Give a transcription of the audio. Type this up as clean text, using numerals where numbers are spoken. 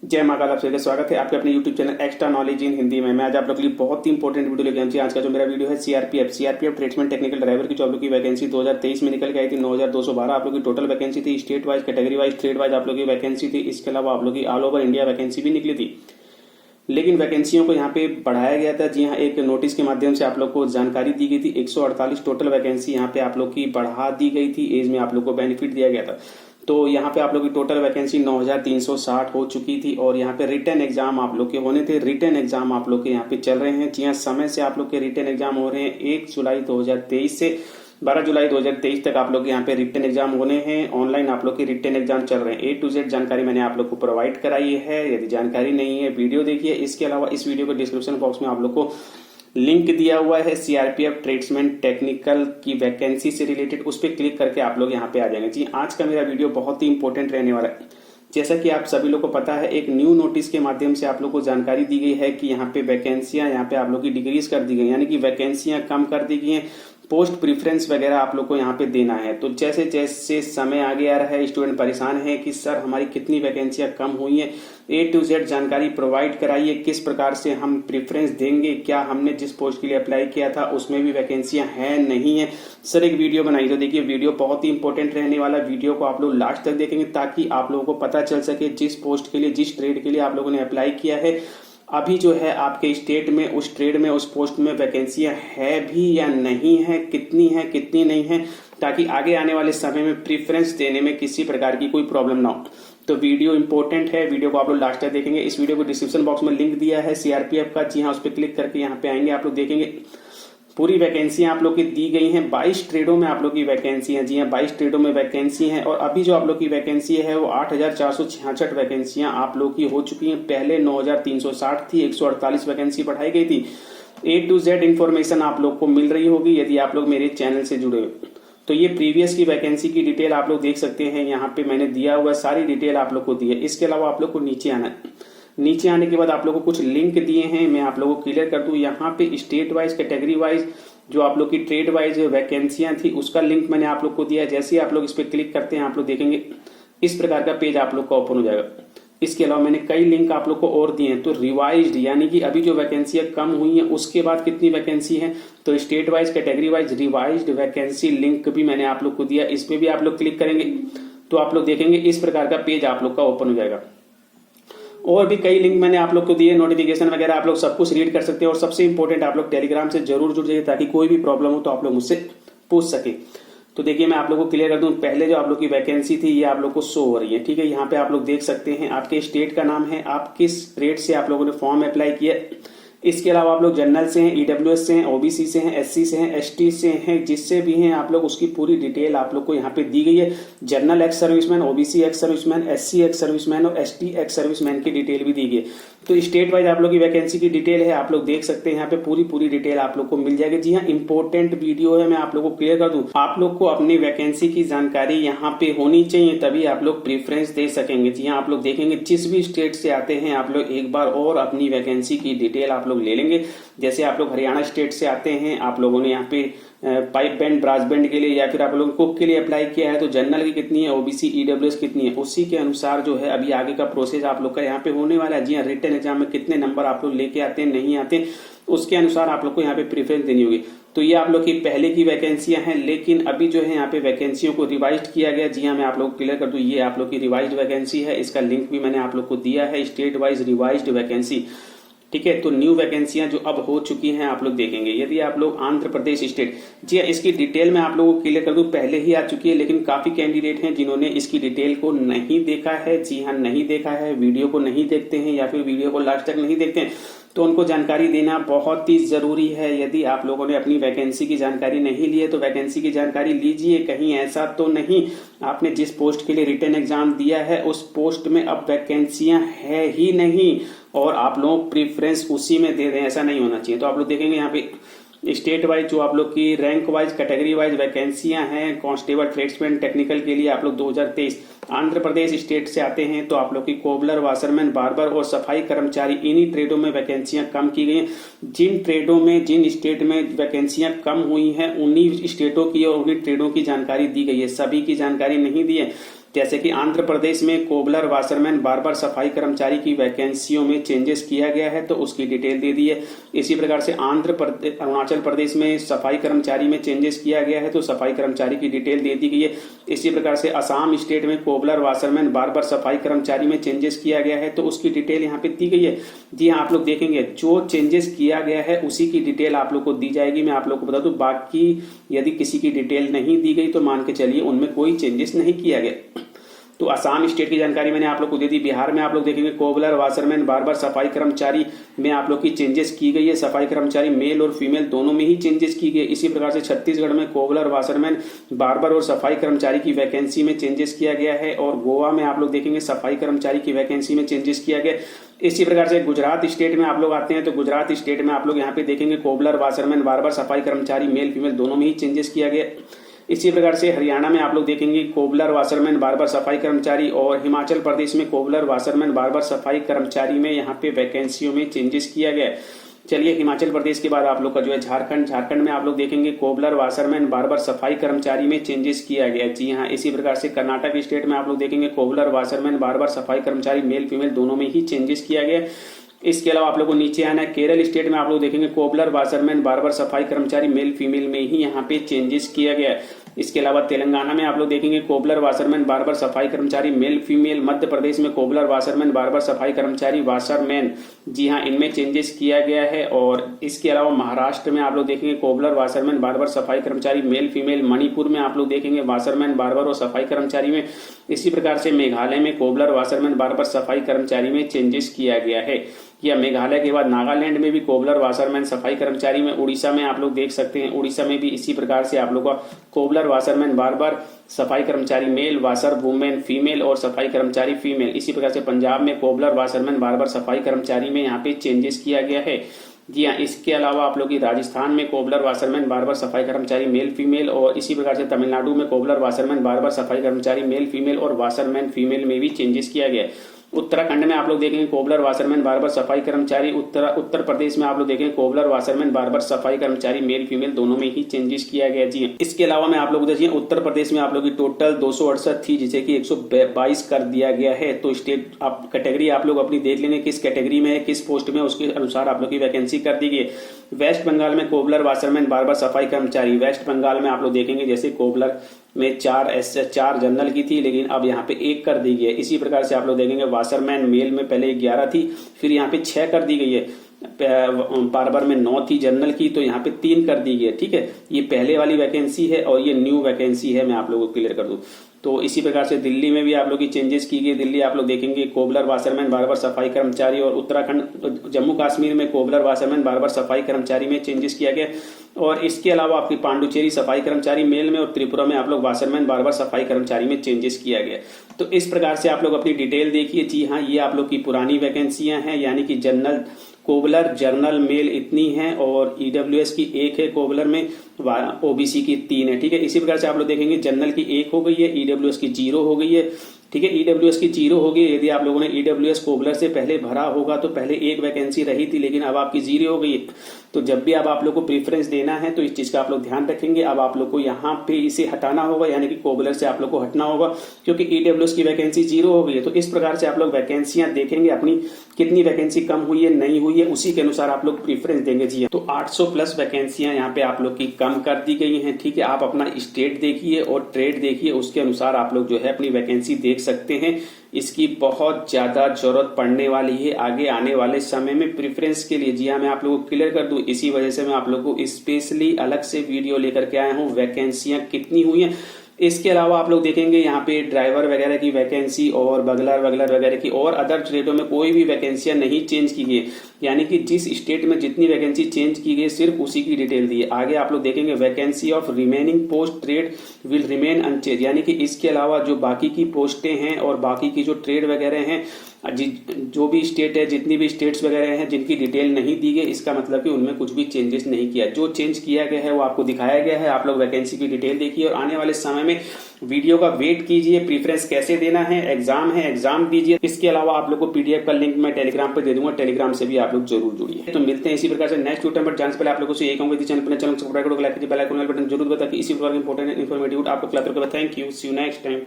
जय माँ का आप सभी का स्वागत है आपके अपने YouTube channel extra knowledge in Hindi में। मैं आज आप लोग के लिए बहुत ही इंपॉर्टेंट वीडियो लेके आई। आज का जो मेरा वीडियो है सीआरपीएफ ट्रेड्समैन टेक्निकल ड्राइवर की जो आप लोग की वैकेंसी 2023 में निकल के आई थी 9212 आप लोग की टोटल वैकेंसी थी। State wise, category wise, trade wise आप लोग की वैकेंसी थी। इसके अलावा आप लोग की ऑल ओवर इंडिया वैकेंसी भी निकली थी, लेकिन वैकेंसियों को यहाँ पे बढ़ाया गया था। जी हाँ, एक नोटिस के माध्यम से आप लोग को जानकारी दी गई थी। 148 टोटल वैकेंसी यहाँ पे आप लोग की बढ़ा दी गई थी। एज में आप लोग को बेनिफिट दिया गया था। तो यहाँ पे आप लोग की टोटल वैकेंसी 9360 हो चुकी थी और यहाँ पे रिटर्न एग्जाम आप लोग के होने थे। रिटर्न एग्जाम आप लोग के यहाँ पे चल रहे हैं। जी हाँ, समय से आप लोग के रिटर्न एग्जाम हो रहे हैं 1 जुलाई 2023 से 12 जुलाई 2023 तक आप लोग के यहाँ पे रिटर्न एग्जाम होने हैं। ऑनलाइन आप लोग के रिटर्न एग्जाम चल रहे हैं। A to Z जानकारी मैंने आप लोग को प्रोवाइड कराई है। यदि जानकारी नहीं है वीडियो देखिए। इसके अलावा इस वीडियो के डिस्क्रिप्शन बॉक्स में आप लोग को लिंक दिया हुआ है सीआरपीएफ ट्रेड्समैन टेक्निकल की वैकेंसी से रिलेटेड, उस पर क्लिक करके आप लोग यहाँ पे आ जाएंगे। जी, आज का मेरा वीडियो बहुत ही इंपॉर्टेंट रहने वाला है। जैसा कि आप सभी लोग को पता है, एक न्यू नोटिस के माध्यम से आप लोग को जानकारी दी गई है कि यहाँ पे वैकेंसियां यहाँ पे आप लोग की डिक्रीज कर दी गई, यानी कि वैकेंसियां कम कर दी गई हैं। पोस्ट प्रीफरेंस वगैरह आप लोग को यहाँ पे देना है। तो जैसे जैसे समय आगे आ रहा है, स्टूडेंट परेशान है कि सर हमारी कितनी वैकेंसियां कम हुई हैं। A to Z जानकारी प्रोवाइड कराइए, किस प्रकार से हम प्रेफरेंस देंगे, क्या हमने जिस पोस्ट के लिए अप्लाई किया था उसमें भी वैकेंसियां हैं नहीं है। सर एक वीडियो बनाई। तो देखिए, वीडियो बहुत ही इंपॉर्टेंट रहने वाला। वीडियो को आप लोग लास्ट तक देखेंगे ताकि आप लोगों को पता चल सके जिस पोस्ट के लिए, जिस ट्रेड के लिए आप लोगों ने अप्लाई किया है, अभी जो है आपके स्टेट में उस ट्रेड में उस पोस्ट में वैकेंसियां है भी या नहीं है, कितनी नहीं है, ताकि आगे आने वाले समय में प्रेफरेंस देने में किसी प्रकार की कोई प्रॉब्लम ना हो। तो वीडियो इंपॉर्टेंट है, वीडियो को आप लोग लास्ट तक देखेंगे। इस वीडियो को डिस्क्रिप्शन बॉक्स में लिंक दिया है सीआरपीएफ का। जी हाँ, उस पर क्लिक करके यहाँ पे आएंगे, आप लोग देखेंगे पूरी वैकेंसियां आप लोग की दी गई हैं। 22 ट्रेडों में आप लोग की वैकेंसी है। जी हाँ, 22 ट्रेडों में वैकेंसी है और अभी जो आप लोग की वैकेंसी है वो 8466 वैकेंसियां आप लोग की हो चुकी हैं। पहले 9360 थी, 148 वैकेंसी बढ़ाई गई थी। A to Z इन्फॉर्मेशन आप लोग को मिल रही होगी यदि आप लोग मेरे चैनल से जुड़े हुए। तो ये प्रीवियस की वैकेंसी की डिटेल आप लोग देख सकते हैं। यहाँ पे मैंने दिया हुआ सारी डिटेल आप लोग को दी है। इसके अलावा आप लोग को नीचे आना है। नीचे आने के बाद आप लोगों को कुछ लिंक दिए हैं, मैं आप लोगों को क्लियर कर दूं। यहाँ पे स्टेट वाइज, कैटेगरी वाइज, जो आप लोग की ट्रेड वाइज वैकेंसियां थी उसका लिंक मैंने आप लोग को दिया है। जैसे ही आप लोग इस पे क्लिक करते हैं आप लोग देखेंगे इस प्रकार का पेज आप लोग का ओपन हो जाएगा। इसके अलावा मैंने कई लिंक आप लोग को और दिए हैं। तो रिवाइज्ड यानी कि अभी जो वैकेंसियां कम हुई हैं उसके बाद कितनी वैकेंसी है, तो state wise, category wise, revised vacancy link भी मैंने आप लोग को दिया। इस पे भी आप लोग क्लिक करेंगे तो आप लोग देखेंगे इस प्रकार का पेज आप लोग का ओपन हो जाएगा। और भी कई लिंक मैंने आप लोग को दिए, नोटिफिकेशन वगैरह आप लोग सब कुछ रीड कर सकते हैं। और सबसे इंपॉर्टेंट, आप लोग टेलीग्राम से जरूर जुड़ जाइए ताकि कोई भी प्रॉब्लम हो तो आप लोग मुझसे पूछ सके। तो देखिए, मैं आप लोग को क्लियर कर दूं। पहले जो आप लोग की वैकेंसी थी ये आप लोग को शो हो रही है, ठीक है। यहाँ पे आप लोग देख सकते हैं आपके स्टेट का नाम है, आप किस ट्रेड से आप लोगों ने फॉर्म अप्लाई किया। इसके अलावा आप लोग जनरल से हैं, ईडब्ल्यूएस से हैं, ओबीसी से हैं, एससी से हैं, एसटी से हैं, जिससे भी हैं आप लोग उसकी पूरी डिटेल आप लोग को यहाँ पे दी गई है। General ex serviceman, OBC ex serviceman, SC ex serviceman और एसटी एक्स सर्विसमैन की डिटेल भी दी गई है। तो स्टेट वाइज आप लोग की वैकेंसी की डिटेल है, आप लोग देख सकते हैं यहाँ पे पूरी डिटेल आप लोग को मिल जाएगी। जी हाँ, इंपॉर्टेंट वीडियो है, मैं आप लोग को क्लियर कर दूं। आप लोग को अपनी वैकेंसी की जानकारी यहाँ पे होनी चाहिए, तभी आप लोग प्रेफरेंस दे सकेंगे। जी हाँ, आप लोग देखेंगे जिस भी स्टेट से आते हैं आप लोग एक बार और अपनी वैकेंसी की डिटेल आप लोग ले लेंगे। जैसे आप लोग हरियाणा स्टेट से आते हैं, आप लोगों ने यहाँ पे पाइप बैंड, ब्रास बैंड के लिए या फिर आप लोगों ने कुक के लिए अप्लाई किया है, तो जनरल की कितनी है, ओबीसी, ईडब्ल्यूएस कितनी है, उसी के अनुसार जो है अभी आगे का प्रोसेस आप लोग का यहाँ पे होने वाला है। जी हाँ, रिटन एग्जाम में कितने नंबर आप लोग लेके आते हैं, नहीं आते, उसके अनुसार आप लोग को यहाँ पे प्रेफरेंस देनी होगी। तो ये आप लोग की पहले की वैकेंसियां हैं, लेकिन अभी जो है यहाँ पे वैकेंसियों को रिवाइज किया गया। जी हाँ, मैं आप लोग को क्लियर कर दूं, ये आप लोग की रिवाइज वैकेंसी है। इसका लिंक भी मैंने आप लोग को दिया है, स्टेट वाइज रिवाइज्ड वैकेंसी, ठीक है। तो न्यू वैकेंसियां जो अब हो चुकी हैं आप लोग देखेंगे। यदि आप लोग आंध्र प्रदेश स्टेट, जी हाँ, इसकी डिटेल मैं आप लोगों को क्लियर कर दूं, पहले ही आ चुकी है, लेकिन काफी कैंडिडेट हैं जिन्होंने इसकी डिटेल को नहीं देखा है। जी हाँ, नहीं देखा है, वीडियो को नहीं देखते हैं या फिर वीडियो को लास्ट तक नहीं देखते हैं, तो उनको जानकारी देना बहुत ही जरूरी है। यदि आप लोगों ने अपनी वैकेंसी की जानकारी नहीं ली है तो वैकेंसी की जानकारी लीजिए। कहीं ऐसा तो नहीं आपने जिस पोस्ट के लिए रिटन एग्जाम दिया है उस पोस्ट में अब वैकेंसियां है ही नहीं और आप लोग प्रेफरेंस उसी में दे रहे हैं, ऐसा नहीं होना चाहिए। तो आप लोग देखेंगे यहाँ पे स्टेट वाइज जो आप लोग की रैंक वाइज, कैटेगरी वाइज वैकेंसियां हैं। कांस्टेबल, ट्रेड्समैन टेक्निकल के लिए आप लोग 2023 आंध्र प्रदेश स्टेट से आते हैं तो आप लोग की कोबलर, वाशरमैन, बार्बर और सफाई कर्मचारी, इन्हीं ट्रेडों में वैकेंसियां कम की गई हैं। जिन ट्रेडों में, जिन स्टेट में वैकेंसियां कम हुई हैं उन्हीं स्टेटों की और उन्हीं ट्रेडों की जानकारी दी गई है, सभी की जानकारी नहीं दी है। जैसे कि आंध्र प्रदेश में कोबलर, वाशरमैन, बार्बर, सफाई कर्मचारी की वैकेंसियों में चेंजेस किया गया है तो उसकी डिटेल दे दी है। इसी प्रकार से अरुणाचल प्रदेश में सफाई कर्मचारी में चेंजेस किया गया है तो सफाई कर्मचारी की डिटेल दे दी गई है। इसी प्रकार से असम स्टेट में कोबलर, वाशरमैन, बार्बर, सफाई कर्मचारी में चेंजेस किया गया है तो उसकी डिटेल यहाँ पे दी गई है। जी हाँ, आप लोग देखेंगे जो चेंजेस किया गया है उसी की डिटेल आप लोग को दी जाएगी। मैं आप लोग को बता दूं, बाकी यदि किसी की डिटेल नहीं दी गई तो मान के चलिए उनमें कोई चेंजेस नहीं किया गया। तो असम स्टेट की जानकारी मैंने आप लोग को दे दी। बिहार में आप लोग देखेंगे कोबलर, वाशरमैन, बार्बर, सफाई कर्मचारी में आप लोग की चेंजेस की गई है। सफाई कर्मचारी मेल और फीमेल दोनों में ही चेंजेस की गई। इसी प्रकार से छत्तीसगढ़ में कोबलर, वाशरमैन, बार्बर और सफाई कर्मचारी की वैकेंसी में चेंजेस किया गया है। और गोवा में आप लोग देखेंगे सफाई कर्मचारी की वैकेंसी में चेंजेस किया गया। इसी प्रकार से गुजरात स्टेट में आप लोग आते हैं तो गुजरात स्टेट में आप लोग यहाँ पे देखेंगे कोबलर, वाशरमैन, बार्बर, सफाई कर्मचारी मेल फीमेल दोनों में ही चेंजेस किया गया। इसी प्रकार से हरियाणा में आप लोग देखेंगे कोबलर, वाशरमैन, बार्बर, सफाई कर्मचारी, और हिमाचल प्रदेश में कोबलर, वाशरमैन, बार्बर, सफाई कर्मचारी में यहाँ पे वैकेंसियों में चेंजेस किया गया। चलिए हिमाचल प्रदेश के बाद आप लोग का जो है झारखंड में आप लोग देखेंगे कोबलर, वाशरमैन, बार्बर, सफाई कर्मचारी में चेंजेस किया गया। जी हाँ, इसी प्रकार से कर्नाटक स्टेट में आप लोग देखेंगे कोबलर, वाशरमैन, बार्बर, सफाई कर्मचारी मेल फीमेल दोनों में ही चेंजेस किया गया। इसके अलावा आप लोग को नीचे आना है, केरल स्टेट में आप लोग देखेंगे कोबलर, वाशरमैन, बार्बर, सफाई कर्मचारी मेल फीमेल में ही यहाँ पे चेंजेस किया गया है। इसके अलावा तेलंगाना में आप लोग देखेंगे कोबलर, वाशरमैन, बार्बर, सफाई कर्मचारी मेल फीमेल। मध्य प्रदेश में कोबलर, वाशरमैन, बार्बर, सफाई कर्मचारी वाशरमैन, जी हाँ, इनमें चेंजेस किया गया है। और इसके अलावा महाराष्ट्र में आप लोग देखेंगे कोबलर, वाशरमैन, बार्बर, सफाई कर्मचारी मेल फीमेल। मणिपुर में आप लोग देखेंगे वाशरमैन, बार्बर और सफाई कर्मचारी में। इसी प्रकार से मेघालय में कोबलर, वाशरमैन, बार्बर, सफाई कर्मचारी में चेंजेस किया गया है। या मेघालय के बाद नागालैंड में भी कोबलर, वाशरमैन, सफाई कर्मचारी में। उड़ीसा में आप लोग देख सकते हैं, उड़ीसा में भी इसी प्रकार से आप लोग का कोबलर, वाशरमैन, बार्बर, सफाई कर्मचारी मेल, वाशर वुमेन फीमेल और सफाई कर्मचारी फीमेल। इसी प्रकार से पंजाब में कोबलर, वाशरमैन, बार्बर, सफाई कर्मचारी में यहाँ पे चेंजेस किया गया है। जी हाँ, इसके अलावा आप लोग की राजस्थान में कोबलर, वाशरमैन, बार्बर, सफाई कर्मचारी मेल फीमेल। और इसी प्रकार से तमिलनाडु में कोबलर, वाशरमैन, बार्बर, सफाई कर्मचारी मेल फीमेल और वाशरमैन फीमेल में भी चेंजेस किया गया। उत्तराखंड में आप लोग देखेंगे कोबलर, वाशरमैन, बार्बर, सफाई कर्मचारी। उत्तर प्रदेश में आप लोग देखेंगे कोबलर, वाशरमैन, बार्बर, सफाई कर्मचारी मेल फीमेल दोनों में ही चेंजेस किया गया। जी इसके अलावा मैं आप लोग देखिए उत्तर प्रदेश में आप लोग की टोटल 268 थी जिसे कि 122 कर दिया गया है। तो स्टेट आप कैटेगरी आप लोग अपनी देख लेंगे किस कैटेगरी में है, किस पोस्ट में, उसके अनुसार आप लोग की वैकेंसी कर दी गई। वेस्ट बंगाल में कोबलर, वाशरमैन, बार्बर, सफाई कर्मचारी। वेस्ट बंगाल में आप लोग देखेंगे जैसे कोबलर में 4 जनरल की थी लेकिन अब यहाँ पे 1 कर दी गई है। इसी प्रकार से आप लोग देखेंगे वाशरमैन मेल में पहले 11 थी, फिर यहाँ पे 6 कर दी गई है। बार्बर में 9 थी जनरल की, तो यहाँ पे 3 कर दी गई है। ठीक है, ये पहले वाली वैकेंसी है और ये न्यू वैकेंसी है, मैं आप लोगों को क्लियर कर दूं। तो इसी प्रकार से दिल्ली में भी आप लोग की चेंजेस की गई। दिल्ली आप लोग देखेंगे कोबलर, वाशरमैन, बार्बर, सफाई कर्मचारी। और उत्तराखंड जम्मू कश्मीर में कोबलर, वाशरमैन, बार्बर, सफाई कर्मचारी में चेंजेस किया गया। और इसके अलावा आपकी पांडुचेरी सफाई कर्मचारी मेल में और त्रिपुरा में आप लोग वाशरमैन, बार्बर, सफाई कर्मचारी में चेंजेस किया गया। तो इस प्रकार से आप लोग अपनी डिटेल देखिए। जी हाँ, ये आप लोग की पुरानी वैकेंसियां हैं, यानी कि जनरल कोबलर, जर्नल मेल इतनी है और ईडब्ल्यूएस की 1 है कोबलर में, ओबीसी की 3 है। ठीक है, इसी प्रकार से आप लोग देखेंगे जनरल की 1 हो गई है, ईडब्ल्यूएस की 0 हो गई है। ठीक है, ईडब्ल्यूएस की 0 होगी। यदि आप लोगों ने ईडब्ल्यूएस कोबलर से पहले भरा होगा तो पहले 1 वैकेंसी रही थी लेकिन अब आपकी 0 हो गई है। तो जब भी अब आप लोग को प्रेफरेंस देना है तो इस चीज का आप लोग ध्यान रखेंगे। अब आप लोग को यहाँ पे इसे हटाना होगा, यानी कि कोबलर से आप लोग को हटना होगा क्योंकि ईडब्ल्यूएस की वैकेंसी 0 हो गई है। तो इस प्रकार से आप लोग वैकेंसियां देखेंगे अपनी कितनी वैकेंसी कम हुई है, नहीं हुई है, उसी के अनुसार आप लोग प्रेफरेंस देंगे। जी तो 800 प्लस वैकेंसियां यहाँ पे आप लोग की कम कर दी गई हैं। ठीक है, आप अपना स्टेट देखिए और ट्रेड देखिए, उसके अनुसार आप लोग जो है अपनी वैकेंसी देख सकते हैं। इसकी बहुत ज्यादा जरूरत पड़ने वाली है आगे आने वाले समय में प्रेफरेंस के लिए। जी हाँ, मैं आप लोगों को क्लियर कर दूं, इसी वजह से मैं आप लोगों को स्पेशली अलग से वीडियो लेकर के आया हूं, वैकेंसियां कितनी हुई हैं। इसके अलावा आप लोग देखेंगे यहाँ पे ड्राइवर वगैरह की वैकेंसी और बगलर वगैरह की और अदर ट्रेडों में कोई भी वैकेंसियां नहीं चेंज की गई, यानी कि जिस स्टेट में जितनी वैकेंसी चेंज की गई सिर्फ उसी की डिटेल दी है। आगे आप लोग देखेंगे vacancy of remaining post trade will remain unchange, यानी कि इसके अलावा जो बाकी की पोस्टें हैं और बाकी की जो ट्रेड वगैरह हैं, जो भी स्टेट है, जितनी भी स्टेट्स वगैरह हैं जिनकी डिटेल नहीं दी गई, इसका मतलब कि उनमें कुछ भी चेंजेस नहीं किया। जो चेंज किया गया है वो आपको दिखाया गया है। आप लोग वैकेंसी की डिटेल देखिए और आने वाले समय में वीडियो का वेट कीजिए। प्रेफरेंस कैसे देना है, एग्जाम दीजिए। इसके अलावा आप लोग को पीडीएफ का लिंक मैं टेलीग्राम पे दे दूंगा, टेलीग्राम से भी आप लोग जरूर जुड़िए। तो मिलते हैं इसी प्रकार से नेक्स्ट वीडियो पर। जाने से पहले आप लोगों से यही कहूंगा, चैनल सब्सक्राइब करो, लाइक कीजिए, बेल आइकन बटन जरूर बता कि इसी प्रकार के इंपॉर्टेंट इन्फॉर्मेटिव आपको क्लियर करके। Thank you, see you next time.